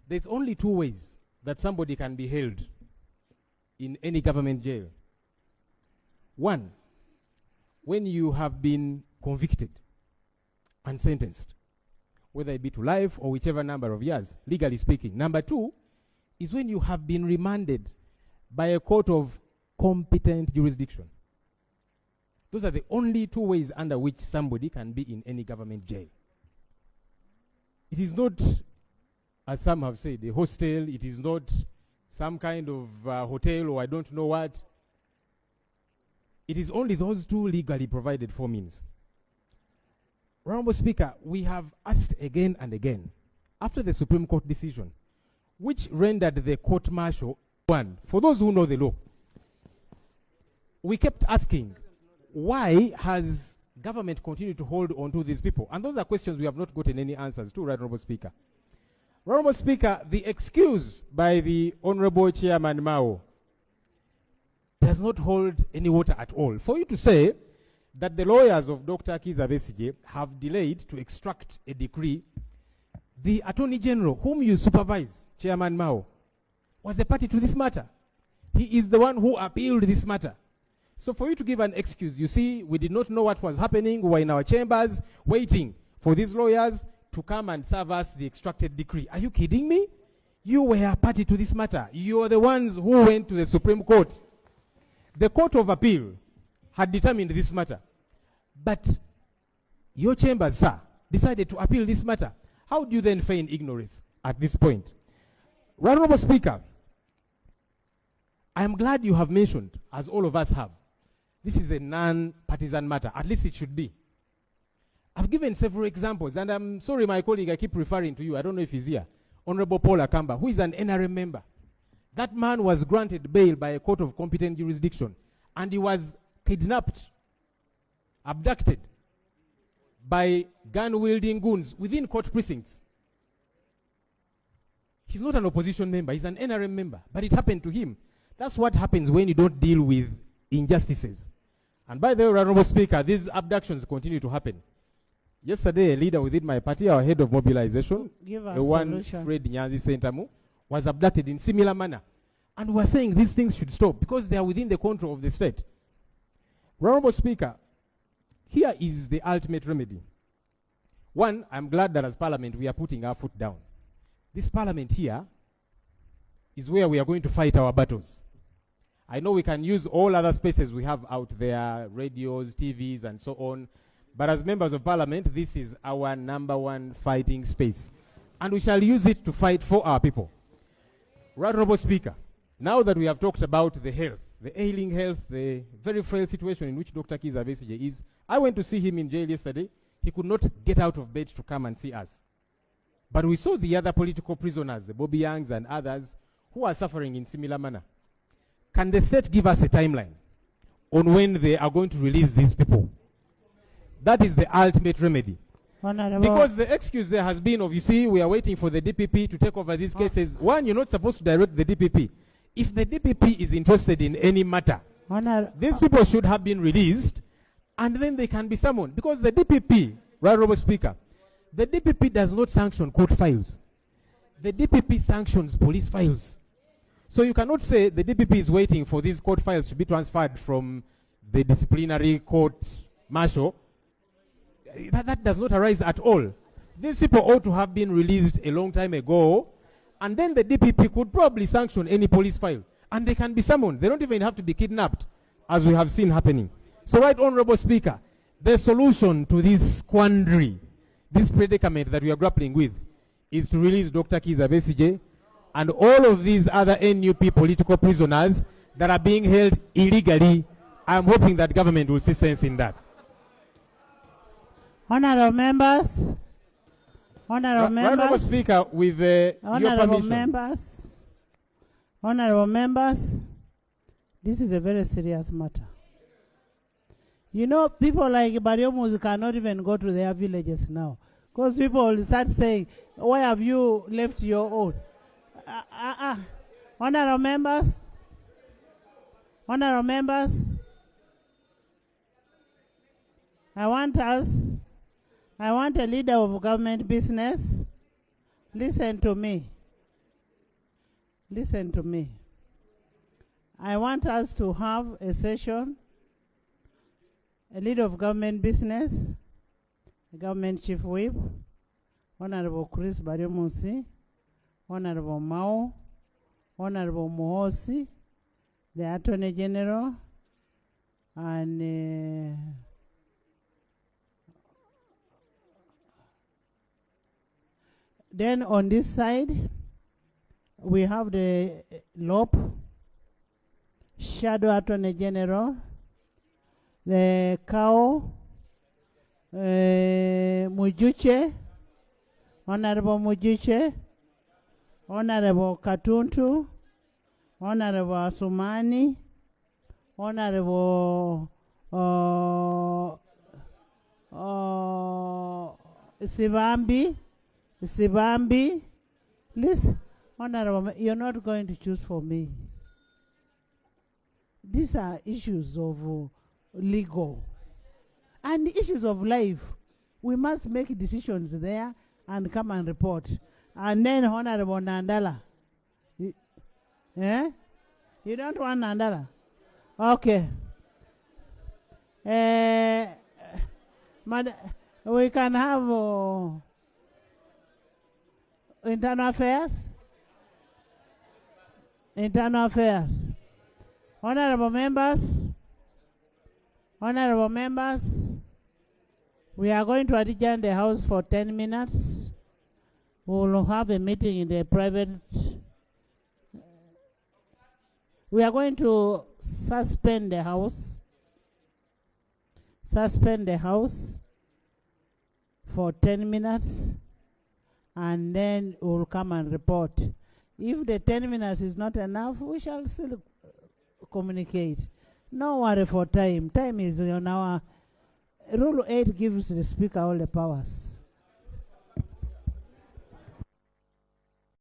There's only two ways that somebody can be held in any government jail. One, when you have been convicted and sentenced, whether it be to life or whichever number of years, legally speaking. Number two is when you have been remanded by a court of competent jurisdiction. Those are the only two ways under which somebody can be in any government jail. It is not, as some have said, a hostel. It is not some kind of hotel or I don't know what. It is only those two legally provided for means. Honorable Speaker, we have asked again and again, after the Supreme Court decision, which rendered the court-martial one, for those who know the law, we kept asking, why has government continued to hold on to these people? And those are questions we have not gotten any answers to, right, Honorable Speaker. Honorable Speaker, the excuse by the Honorable Chairman Mao does not hold any water at all. For you to say that the lawyers of Dr. Kizza Besigye have delayed to extract a decree, the Attorney General, whom you supervise, Chairman Mao, was the party to this matter. He is the one who appealed this matter. So for you to give an excuse, you see, we did not know what was happening. We were in our chambers waiting for these lawyers to come and serve us the extracted decree. Are you kidding me? You were a party to this matter. You are the ones who went to the Supreme Court. The Court of Appeal had determined this matter. But your chambers, sir, decided to appeal this matter. How do you then feign ignorance at this point? Honorable Speaker, I am glad you have mentioned, as all of us have, this is a non-partisan matter. At least it should be. I've given several examples, and I'm sorry, my colleague, I keep referring to you. I don't know if he's here. Honorable Paul Akamba, who is an NRM member. That man was granted bail by a court of competent jurisdiction, and he was kidnapped, abducted by gun-wielding goons within court precincts. He's not an opposition member, he's an NRM member, but it happened to him. That's what happens when you don't deal with injustices. And by the way, Honorable Speaker, these abductions continue to happen. Yesterday, a leader within my party, our head of mobilization, one Fred Nyanzi Sentamu, was abducted in similar manner. And we're saying these things should stop because they are within the control of the state. Honorable Speaker, here is the ultimate remedy. One, I'm glad that as Parliament we are putting our foot down. This Parliament here is where we are going to fight our battles. I know we can use all other spaces we have out there, radios, TVs, and so on. But as members of Parliament, this is our #1 fighting space. And we shall use it to fight for our people. Honorable Speaker, now that we have talked about the health, the ailing health, the very frail situation in which Dr. Kizza Besigye is, I went to see him in jail yesterday. He could not get out of bed to come and see us. But we saw the other political prisoners, the Bobby Youngs and others, who are suffering in similar manner. Can the state give us a timeline on when they are going to release these people? That is the ultimate remedy. Honorable. Because the excuse there has been of, you see, we are waiting for the DPP to take over these cases. One, you're not supposed to direct the DPP. If the DPP is interested in any matter, these people should have been released and then they can be summoned. Because the DPP, Honorable Speaker, the DPP does not sanction court files. The DPP sanctions police files. So you cannot say the DPP is waiting for these court files to be transferred from the disciplinary court martial. That does not arise at all. These people ought to have been released a long time ago, and then the DPP could probably sanction any police file, and they can be summoned. They don't even have to be kidnapped, as we have seen happening. So, right, Honorable Speaker, the solution to this quandary, this predicament that we are grappling with, is to release Dr. Kizza Besigye and all of these other NUP political prisoners that are being held illegally. I am hoping that government will see sense in that. Honorable members, Honorable Speaker, with your permission. Honorable members, this is a very serious matter. You know, people like Bariomus cannot even go to their villages now, because people will start saying, why have you left your own? Honorable members, I want a leader of government business. Listen to me. listen to me. I want us to have a session, a leader of government business, a government chief whip, Honorable Kizza Besigye, Honorable Mao, Honorable Muhoonzi, the Attorney General, and then on this side, we have the LOP, Shadow Attorney General, the CAO, Mujuche, Honorable Mujuche, Honorable Katuntu, Honorable Asumani, Honorable Sibambi. Listen, Honorable, you're not going to choose for me. These are issues of legal and issues of life. We must make decisions there and come and report. And then Honorable Nandala. Eh? You don't want Nandala? Okay. We can have internal affairs. Internal affairs. Honorable members, we are going to adjourn the house for 10 minutes. We will have a meeting in the private. We are going to suspend the house. Suspend the house for 10 minutes, and then we will come and report. If the 10 minutes is not enough, we shall still communicate. No worry for time. Time is on our... Rule 8 gives the speaker all the powers.